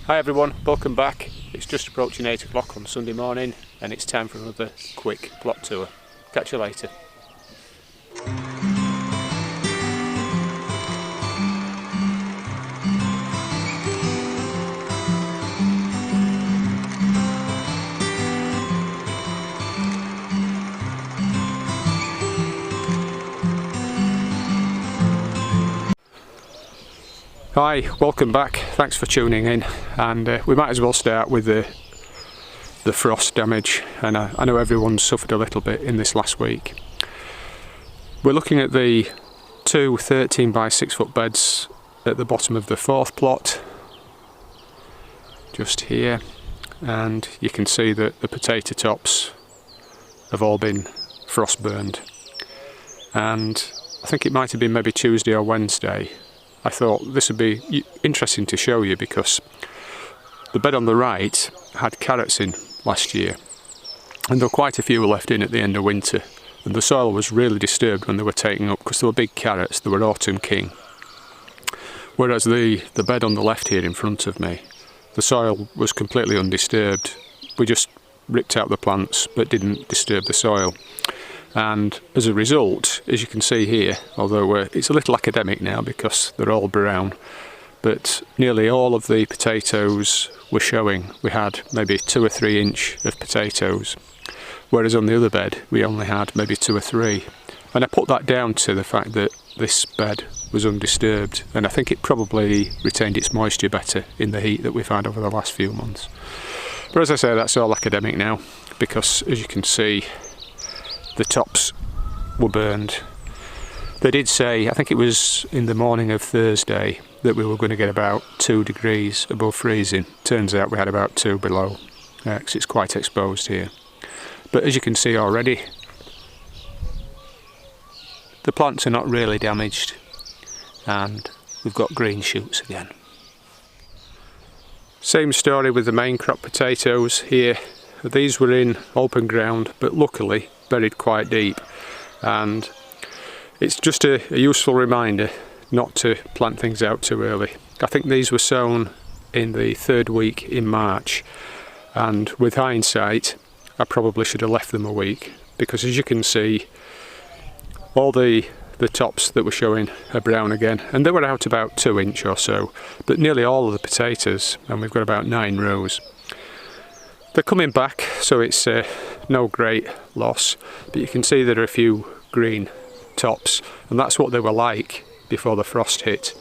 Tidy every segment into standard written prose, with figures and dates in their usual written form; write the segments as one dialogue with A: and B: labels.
A: Hi everyone, welcome back. It's just approaching 8 o'clock on Sunday morning and it's time for another quick plot tour. Catch you later. Hi, welcome back. Thanks for tuning in, and we might as well start with the frost damage. And I know everyone's suffered a little bit in this last week. We're looking at the two 13 by 6 foot beds at the bottom of the fourth plot, just here, and you can see that the potato tops have all been frost burned. And I think it might have been maybe Tuesday or Wednesday. I thought this would be interesting to show you because the bed on the right had carrots in last year, and there were quite a few left in at the end of winter, and the soil was really disturbed when they were taken up because they were big carrots, they were autumn king. Whereas the bed on the left here in front of me, the soil was completely undisturbed. We just ripped out the plants but didn't disturb the soil. And as a result, as you can see here, although it's a little academic now because they're all brown, but nearly all of the potatoes were showing. We had maybe 2 or 3 inch of potatoes, whereas on the other bed we only had maybe 2 or 3. And I put that down to the fact that this bed was undisturbed, and I think it probably retained its moisture better in the heat that we've had over the last few months. But as I say, that's all academic now, because as you can see, the tops were burned. They did say, I think it was in the morning of Thursday, that we were going to get about 2 degrees above freezing. Turns out we had about 2 below, because it's quite exposed here. But as you can see already, the plants are not really damaged, and we've got green shoots again. Same story with the main crop potatoes here. These were in open ground, but luckily buried quite deep, and it's just a useful reminder not to plant things out too early. I think these were sown in the 3rd week in March, and with hindsight I probably should have left them a week, because as you can see, all the tops that were showing are brown again, and they were out about 2 inch or so, but nearly all of the potatoes, and we've got about 9 rows. They're coming back, so it's no great loss, but you can see there are a few green tops, and that's what they were like before the frost hit.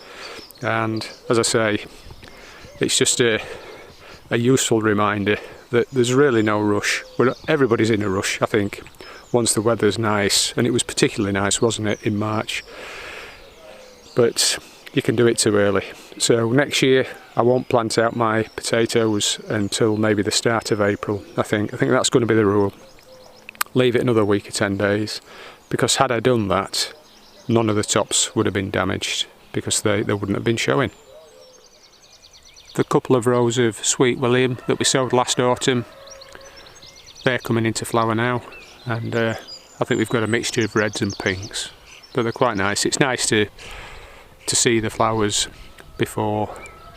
A: And as I say, it's just a useful reminder that there's really no rush. Everybody's in a rush, I think, once the weather's nice, and it was particularly nice, wasn't it, in March? But you can do it too early. So next year I won't plant out my potatoes until maybe the start of April. I think that's going to be the rule. Leave it another week or 10 days, because had I done that, none of the tops would have been damaged, because they wouldn't have been showing. The couple of rows of Sweet William that we sowed last autumn, they're coming into flower now, and I think we've got a mixture of reds and pinks, but they're quite nice. It's nice to see the flowers before,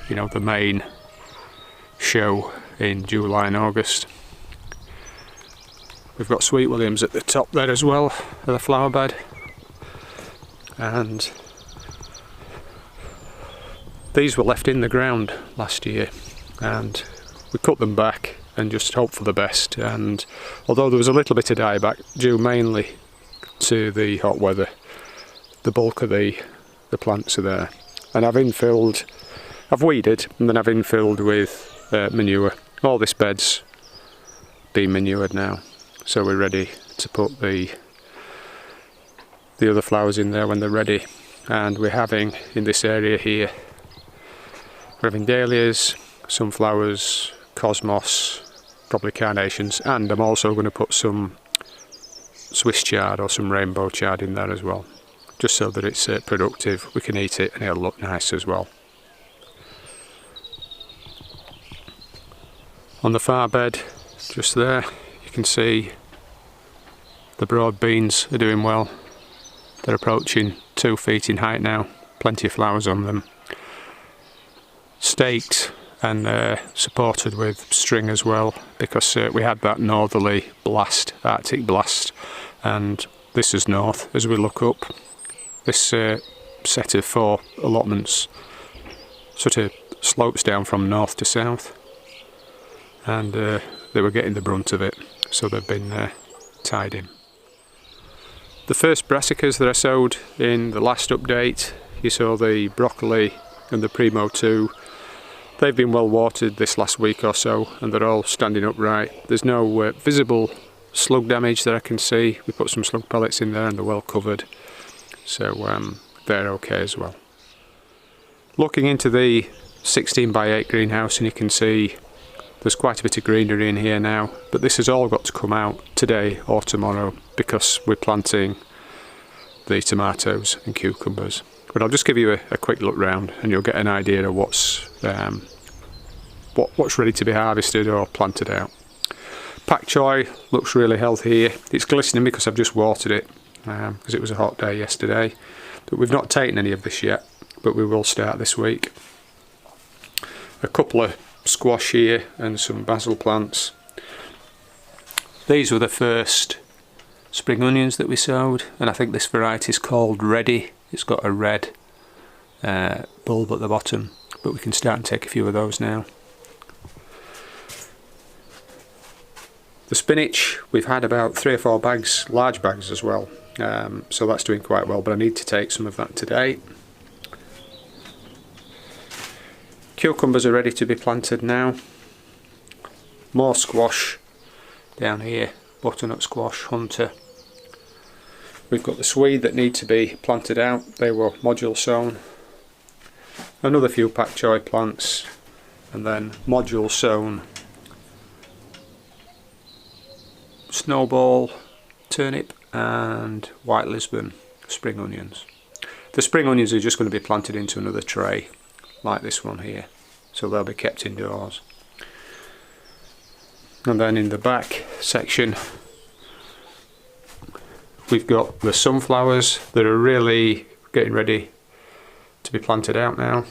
A: you know, the main show in July and August. We've got Sweet Williams at the top there as well, of the flower bed, and these were left in the ground last year, and we cut them back and just hope for the best. And although there was a little bit of dieback due mainly to the hot weather, the bulk of the plants are there. And I've weeded, and then I've infilled with manure. All this bed's been manured now, so we're ready to put the other flowers in there when they're ready. And we're having, in this area here, we're having dahlias, sunflowers, cosmos, probably carnations, and I'm also going to put some Swiss chard or some rainbow chard in there as well, just so that it's productive, we can eat it, and it'll look nice as well. On the far bed, just there, you can see the broad beans are doing well. They're approaching 2 feet in height now, plenty of flowers on them. Staked and supported with string as well, because we had that northerly blast, Arctic blast, and this is north. As we look up, this set of 4 allotments sort of slopes down from north to south, and they were getting the brunt of it, so they've been tied in. The first brassicas that I sowed in the last update, you saw the broccoli and the Primo 2. They've been well watered this last week or so, and they're all standing upright. There's no visible slug damage that I can see. We put some slug pellets in there and they're well covered, so they're okay as well. Looking into the 16x8 greenhouse, and you can see there's quite a bit of greenery in here now, but this has all got to come out today or tomorrow because we're planting the tomatoes and cucumbers. But I'll just give you a quick look round and you'll get an idea of what's ready to be harvested or planted out. Pak choy looks really healthy here. It's glistening because I've just watered it because it was a hot day yesterday. But we've not taken any of this yet, but we will start this week. A couple of squash here and some basil plants. These were the first spring onions that we sowed, and I think this variety is called Ready. It's got a red bulb at the bottom, but we can start and take a few of those now. The spinach, we've had about 3 or 4 bags, large bags as well, so that's doing quite well, but I need to take some of that today. Cucumbers are ready to be planted now. More squash down here, butternut squash, hunter. We've got the swede that need to be planted out, they were module sown. Another few pak choy plants, and then module sown snowball, turnip and white Lisbon spring onions. The spring onions are just going to be planted into another tray like this one here, so they'll be kept indoors. And then in the back section we've got the sunflowers that are really getting ready to be planted out now,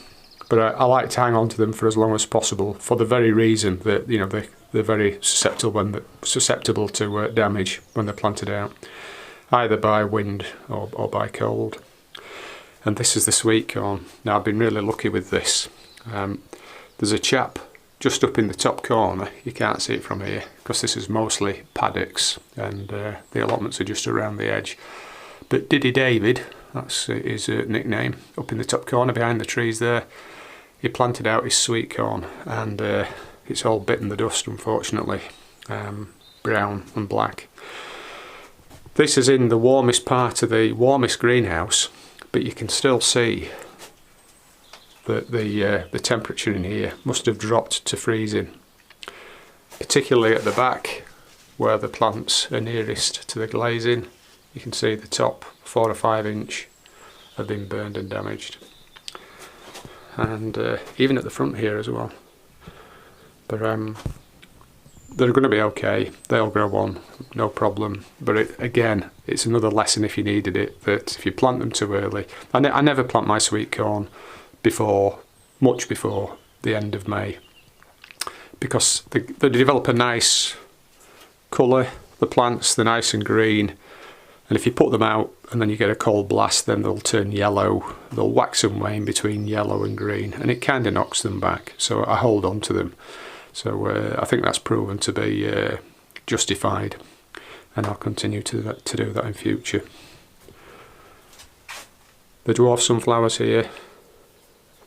A: but I like to hang on to them for as long as possible for the very reason that, you know, they're very susceptible to damage when they're planted out, either by wind or by cold. And this is the sweet corn. Now I've been really lucky with this. There's a chap just up in the top corner, you can't see it from here because this is mostly paddocks and the allotments are just around the edge. But Diddy David, that's his nickname, up in the top corner behind the trees there, he planted out his sweet corn, and it's all bitten the dust unfortunately, brown and black. This is in the warmest part of the warmest greenhouse, but you can still see that the temperature in here must have dropped to freezing, particularly at the back where the plants are nearest to the glazing. You can see the top 4 or 5 inch have been burned and damaged, and even at the front here as well. But they're going to be okay, they'll grow on, no problem. But again, it's another lesson if you needed it, that if you plant them too early, I never plant my sweet corn much before the end of May, because they develop a nice colour, the plants, they're nice and green, and if you put them out and then you get a cold blast, then they'll turn yellow, they'll wax and wane between yellow and green, and it kind of knocks them back, so I hold on to them. So I think that's proven to be justified, and I'll continue to do that in future. The dwarf sunflowers here,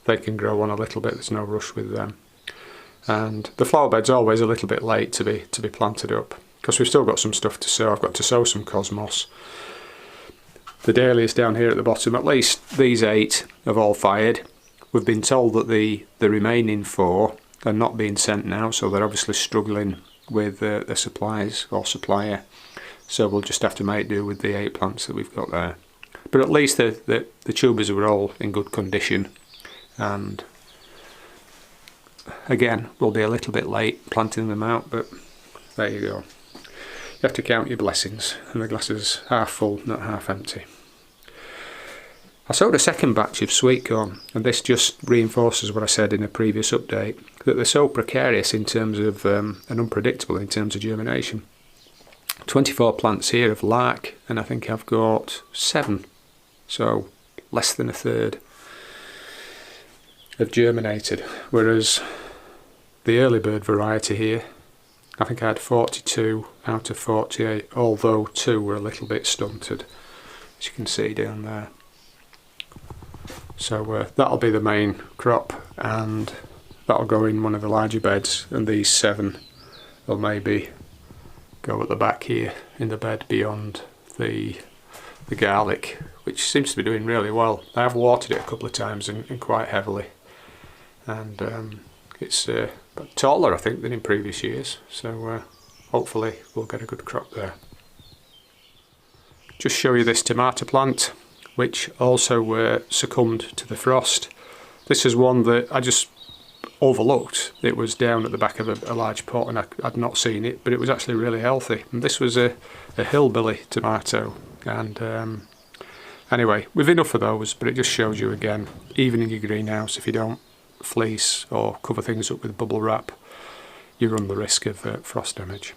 A: they can grow on a little bit, there's no rush with them. And the flower bed's always a little bit late to be planted up, because we've still got some stuff to sow. I've got to sow some cosmos. The dahlias down here at the bottom, at least these 8 have all fired. We've been told that the remaining 4 are not being sent now, so they're obviously struggling with their supplies or supplier. So we'll just have to make do with the 8 plants that we've got there. But at least the tubers were all in good condition, and again, we'll be a little bit late planting them out, but there you go. You have to count your blessings, and the glass is half full, not half empty. I sowed a second batch of sweetcorn, and this just reinforces what I said in a previous update, that they're so precarious in terms of, and unpredictable in terms of germination. 24 plants here of lark, and I think I've got 7, so less than a third have germinated, whereas the early bird variety here, I think I had 42 out of 48, although 2 were a little bit stunted, as you can see down there. So that'll be the main crop, and that'll go in one of the larger beds, and these 7 will maybe go at the back here in the bed beyond the garlic, which seems to be doing really well. I have watered it a couple of times and quite heavily, and it's taller I think than in previous years, so hopefully we'll get a good crop there. Just show you this tomato plant, which also succumbed to the frost. This is one that I just overlooked. It was down at the back of a large pot and I'd not seen it, but it was actually really healthy. And this was a hillbilly tomato, and anyway, we've enough of those, but it just shows you again, even in your greenhouse, if you don't fleece or cover things up with bubble wrap, you run the risk of frost damage.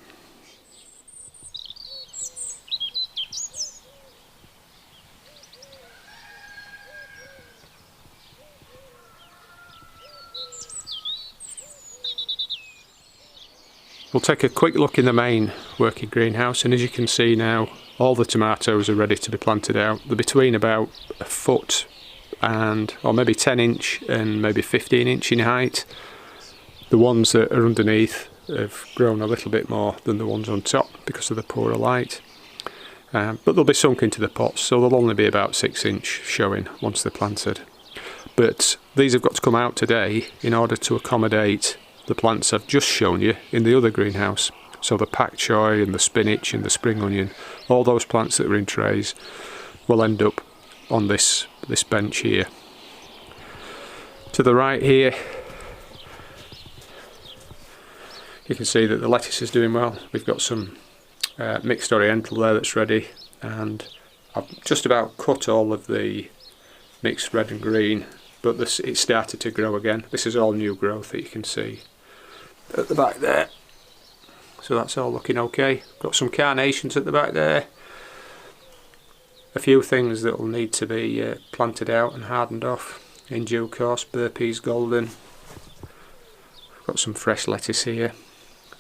A: We'll take a quick look in the main working greenhouse, and as you can see now, all the tomatoes are ready to be planted out. They're between about a foot and, or maybe 10 inch and maybe 15 inch in height. The ones that are underneath have grown a little bit more than the ones on top because of the poorer light. But they'll be sunk into the pots, so they'll only be about 6 inch showing once they're planted. But these have got to come out today in order to accommodate the plants I've just shown you in the other greenhouse. So the pak choy and the spinach and the spring onion, all those plants that are in trays will end up on this bench here. To the right here, you can see that the lettuce is doing well. We've got some mixed oriental there that's ready, and I've just about cut all of the mixed red and green, but it started to grow again. This is all new growth that you can see at the back there, so that's all looking okay. Got some carnations at the back there, a few things that will need to be planted out and hardened off in due course. Burpees golden, got some fresh lettuce here,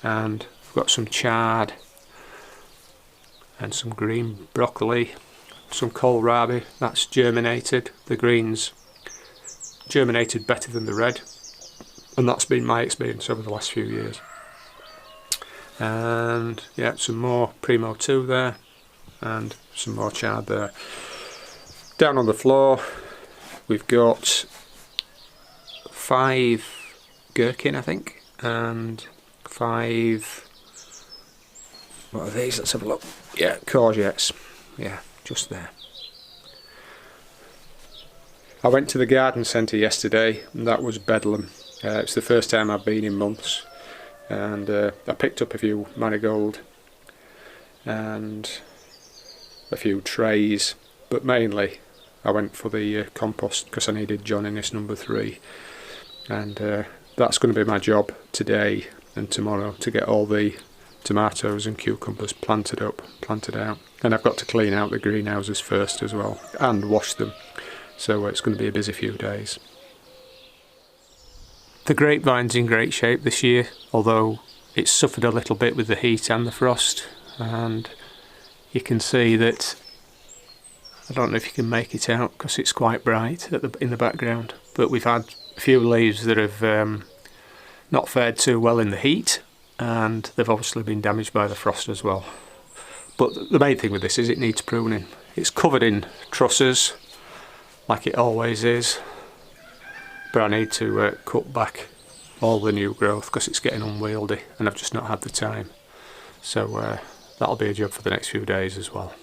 A: and I've got some chard and some green broccoli, some kohlrabi that's germinated. The greens germinated better than the red, and that's been my experience over the last few years. And yeah, some more Primo 2 there, and some more chard there. Down on the floor we've got 5 gherkin I think, and 5, what are these, let's have a look, yeah, courgettes, yeah, just there. I went to the garden centre yesterday, and that was bedlam. It's the first time I've been in months, and I picked up a few marigold and a few trays, but mainly I went for the compost because I needed Johniness number 3, and that's going to be my job today and tomorrow, to get all the tomatoes and cucumbers planted up, planted out, and I've got to clean out the greenhouses first as well and wash them, so it's going to be a busy few days. The grapevine's in great shape this year, although it's suffered a little bit with the heat and the frost, and you can see that, I don't know if you can make it out because it's quite bright in the background, but we've had a few leaves that have not fared too well in the heat, and they've obviously been damaged by the frost as well. But the main thing with this is it needs pruning. It's covered in trusses like it always is, but I need to cut back all the new growth because it's getting unwieldy and I've just not had the time. So that'll be a job for the next few days as well.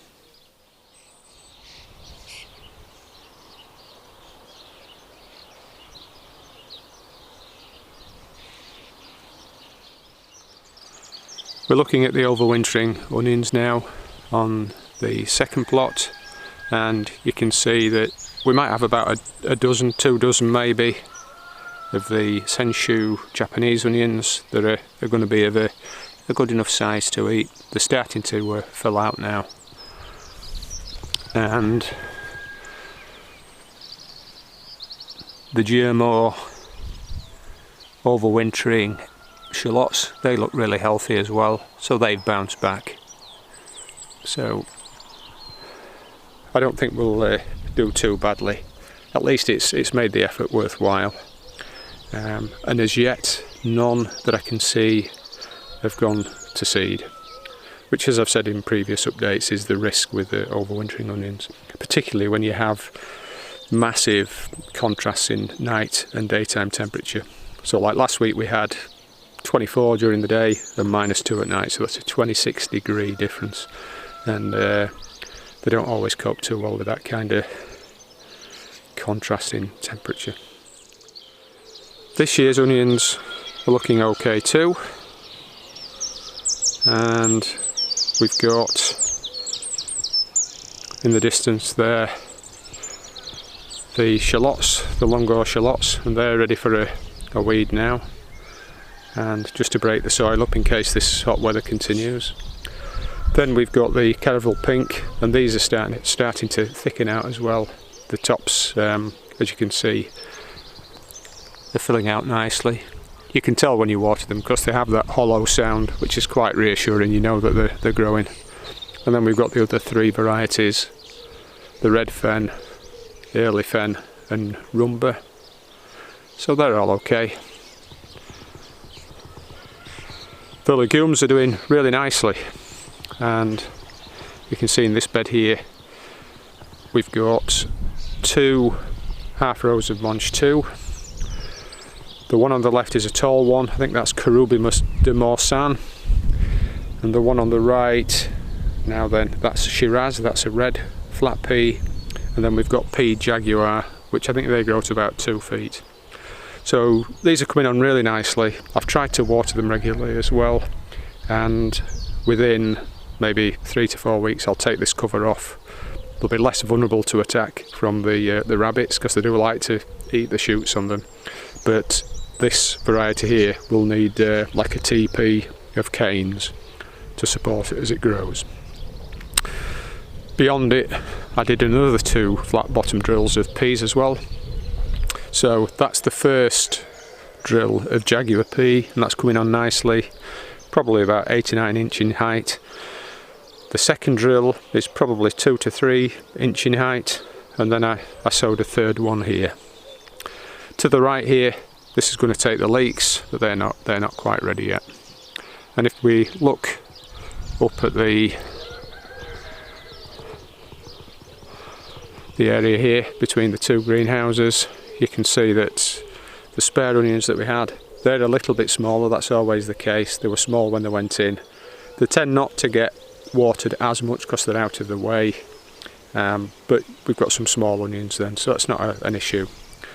A: We're looking at the overwintering onions now on the second plot, and you can see that we might have about a dozen, 2 dozen maybe, of the Senshu Japanese onions that are going to be of a good enough size to eat. They're starting to fill out now. And the GMO overwintering shallots, they look really healthy as well, so they've bounced back. So I don't think we'll do too badly. At least it's made the effort worthwhile. And as yet, none that I can see have gone to seed, which, as I've said in previous updates, is the risk with the overwintering onions, particularly when you have massive contrasts in night and daytime temperature. So like last week we had 24 during the day and -2 at night, so that's a 26-degree difference, and they don't always cope too well with that kind of contrast in temperature. This year's onions are looking okay too, and we've got in the distance there the shallots, the longo shallots, and they're ready for a weed now, and just to break the soil up in case this hot weather continues. Then we've got the caravel pink, and these are starting to thicken out as well. The tops, as you can see, they're filling out nicely. You can tell when you water them because they have that hollow sound, which is quite reassuring. You know that they're growing. And then we've got the other 3 varieties, the red fen, early fen and rumba. So they're all okay. The legumes are doing really nicely, and you can see in this bed here we've got 2 half rows of Monch 2. The one on the left is a tall one, I think that's Carubimus de Morsan, and the one on the right, now then, that's Shiraz, that's a red flat pea, and then we've got pea Jaguar, which I think they grow to about 2 feet. So these are coming on really nicely. I've tried to water them regularly as well, and within maybe 3 to 4 weeks I'll take this cover off. They'll be less vulnerable to attack from the rabbits, because they do like to eat the shoots on them. But this variety here will need like a TP of canes to support it as it grows. Beyond it, I did another 2 flat bottom drills of peas as well. So that's the first drill of Jaguar pea, and that's coming on nicely, probably about 8 to 9 inch in height. The second drill is probably 2 to 3 inch in height, and then I sowed a third one here. To the right here, this is going to take the leeks, but they're not quite ready yet. And if we look up at the area here between the 2 greenhouses, you can see that the spare onions that we had, they're a little bit smaller. That's always the case. They were small when they went in. They tend not to get watered as much because they're out of the way, but we've got some small onions then, so that's not an issue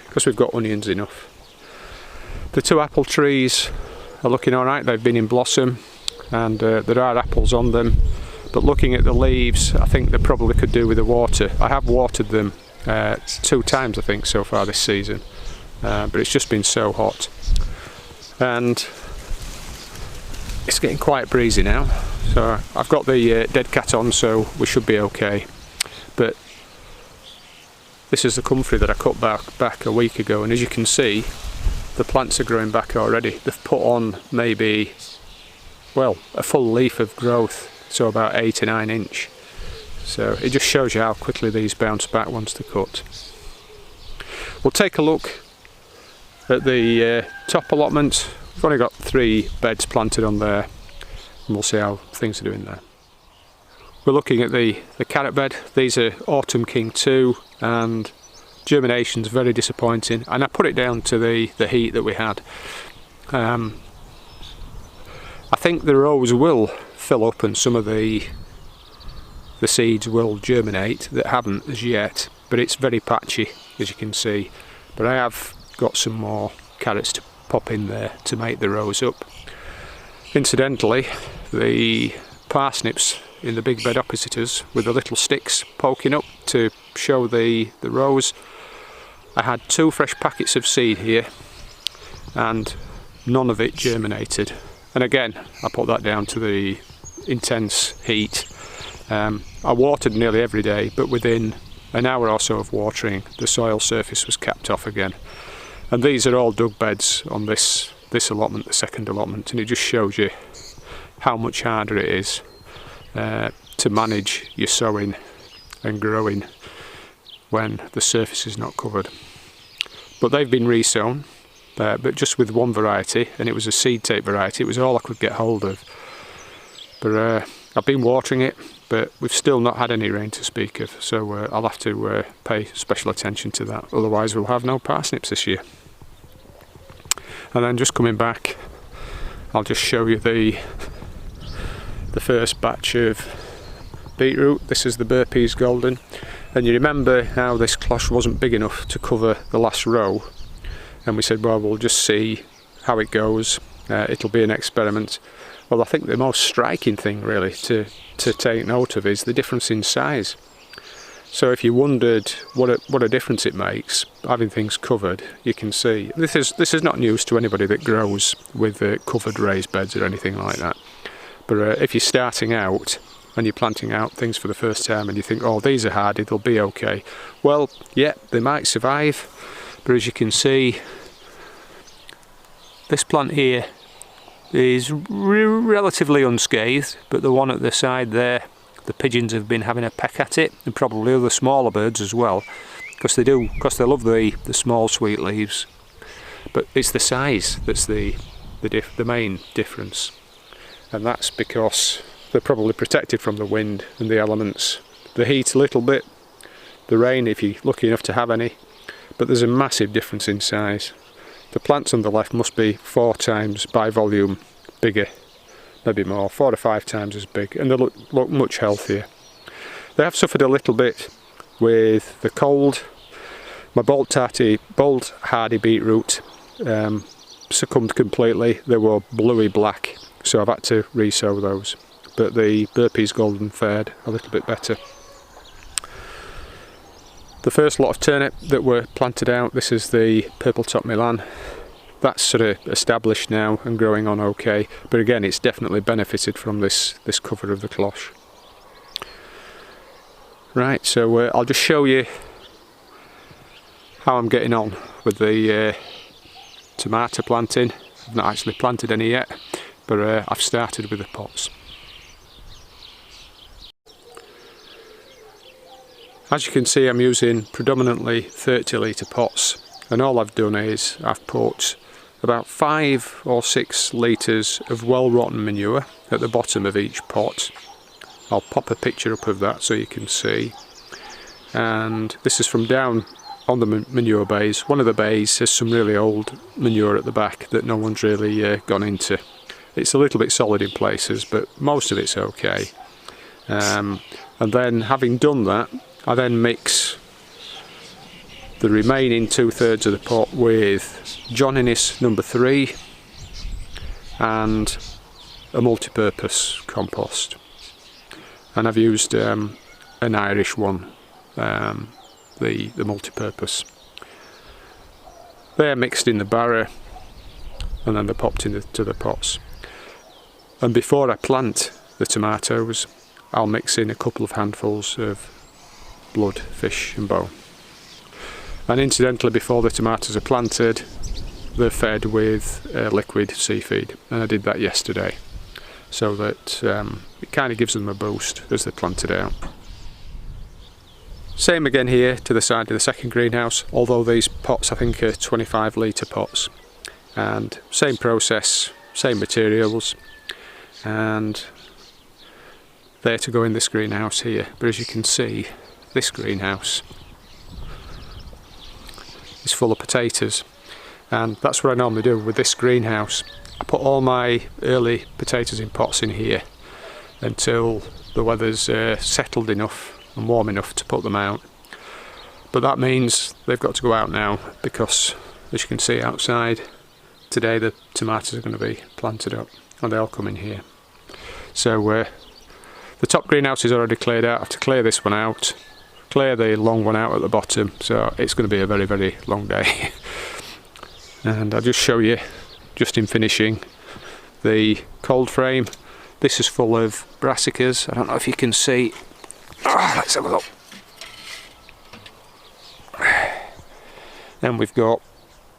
A: because we've got onions enough. The 2 apple trees are looking alright. They've been in blossom, and there are apples on them, but looking at the leaves, I think they probably could do with the water. I have watered them 2 times I think so far this season, but it's just been so hot, and it's getting quite breezy now. So I've got the dead cat on, so we should be okay. But this is the comfrey that I cut back a week ago, and as you can see, the plants are growing back already. They've put on maybe, well, a full leaf of growth, so about 8 to 9 inch. So it just shows you how quickly these bounce back once they're cut. We'll take a look at the top allotment. We've only got 3 beds planted on there, and we'll see how things are doing there. We're looking at the carrot bed. These are Autumn King 2, and germination's very disappointing, and I put it down to the heat that we had. I think the rows will fill up and some of the seeds will germinate that haven't as yet, but it's very patchy, as you can see. But I have got some more carrots to pop in there to make the rows up. Incidentally, the parsnips in the big bed opposite us with the little sticks poking up to show the rows. I had 2 fresh packets of seed here and none of it germinated. And again, I put that down to the intense heat. I watered nearly every day, but within an hour or so of watering, the soil surface was capped off again. And these are all dug beds on this allotment, the second allotment, and it just shows you how much harder it is to manage your sowing and growing when the surface is not covered. But they've been resown, but just with one variety, and it was a seed tape variety. It was all I could get hold of. But I've been watering it, but we've still not had any rain to speak of, so I'll have to pay special attention to that, otherwise we'll have no parsnips this year. And then just coming back, I'll just show you the first batch of beetroot. This is the Burpees Golden, and you remember how this cloche wasn't big enough to cover the last row, and we said, well, we'll just see how it goes, it'll be an experiment. Well, I think the most striking thing really to take note of is the difference in size. So if you wondered what a difference it makes having things covered, you can see this is not news to anybody that grows with covered raised beds or anything like that. But if you're starting out and you're planting out things for the first time and you think, oh, these are hardy, they'll be okay. Well, yeah, they might survive, but as you can see, this plant here is relatively unscathed, but the one at the side there, the pigeons have been having a peck at it, and probably other smaller birds as well, because they love the small sweet leaves. But it's the size that's the main difference, and that's because they're probably protected from the wind and the elements, the heat a little bit, the rain if you're lucky enough to have any, but there's a massive difference in size. The plants on the left must be 4 times by volume bigger, maybe more, 4 to 5 times as big, and they look much healthier. They have suffered a little bit with the cold. My bold hardy beetroot succumbed completely. They were bluey black, so I've had to resow those. But the Burpees Golden fared a little bit better. The first lot of turnip that were planted out, this is the purple top Milan. That's sort of established now and growing on okay, but again it's definitely benefited from this cover of the cloche. Right, so I'll just show you how I'm getting on with the tomato planting. I've not actually planted any yet, but I've started with the pots. As you can see, I'm using predominantly 30 litre pots, and all I've done is I've put about 5 or 6 litres of well-rotten manure at the bottom of each pot. I'll pop a picture up of that so you can see. And this is from down on the manure bays. One of the bays has some really old manure at the back that no one's really gone into. It's a little bit solid in places, but most of it's okay. And then having done that, I then mix the remaining 2/3 of the pot with John Innes number 3 and a multi-purpose compost. And I've used an Irish one, the multi-purpose. They're mixed in the barrow and then they're popped into the pots. And before I plant the tomatoes, I'll mix in a couple of handfuls of blood, fish and bone. And incidentally, before the tomatoes are planted, they're fed with liquid seed feed, and I did that yesterday, so that it kind of gives them a boost as they're planted out. Same again here to the side of the second greenhouse, although these pots I think are 25 litre pots, and same process, same materials, and they're to go in this greenhouse here. But as you can see, this greenhouse is full of potatoes, and that's what I normally do with this greenhouse. I put all my early potatoes in pots in here until the weather's settled enough and warm enough to put them out. But that means they've got to go out now, because as you can see outside today, the tomatoes are going to be planted up and they'll come in here. So The top greenhouse is already cleared out. I have to clear this one out, clear the long one out at the bottom, so it's going to be a very, very long day. And I'll just show you, just in finishing, the cold frame. This is full of brassicas. I don't know if you can see. Let's have a look. Then we've got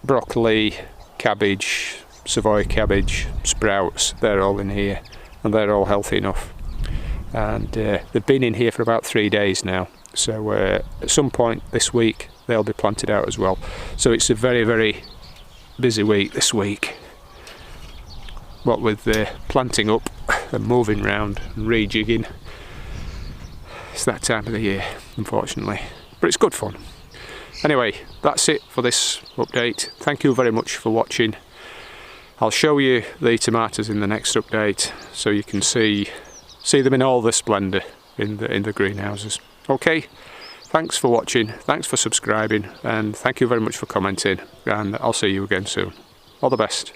A: broccoli, cabbage, Savoy cabbage, sprouts. They're all in here, and they're all healthy enough. And they've been in here for about 3 days now. So at some point this week they'll be planted out as well. So it's a very, very busy week this week. What with the planting up and moving round and rejigging. It's that time of the year, unfortunately. But it's good fun. Anyway, that's it for this update. Thank you very much for watching. I'll show you the tomatoes in the next update so you can see them in all the splendour in the greenhouses. Okay, thanks for watching, thanks for subscribing, and thank you very much for commenting, and I'll see you again soon. All the best.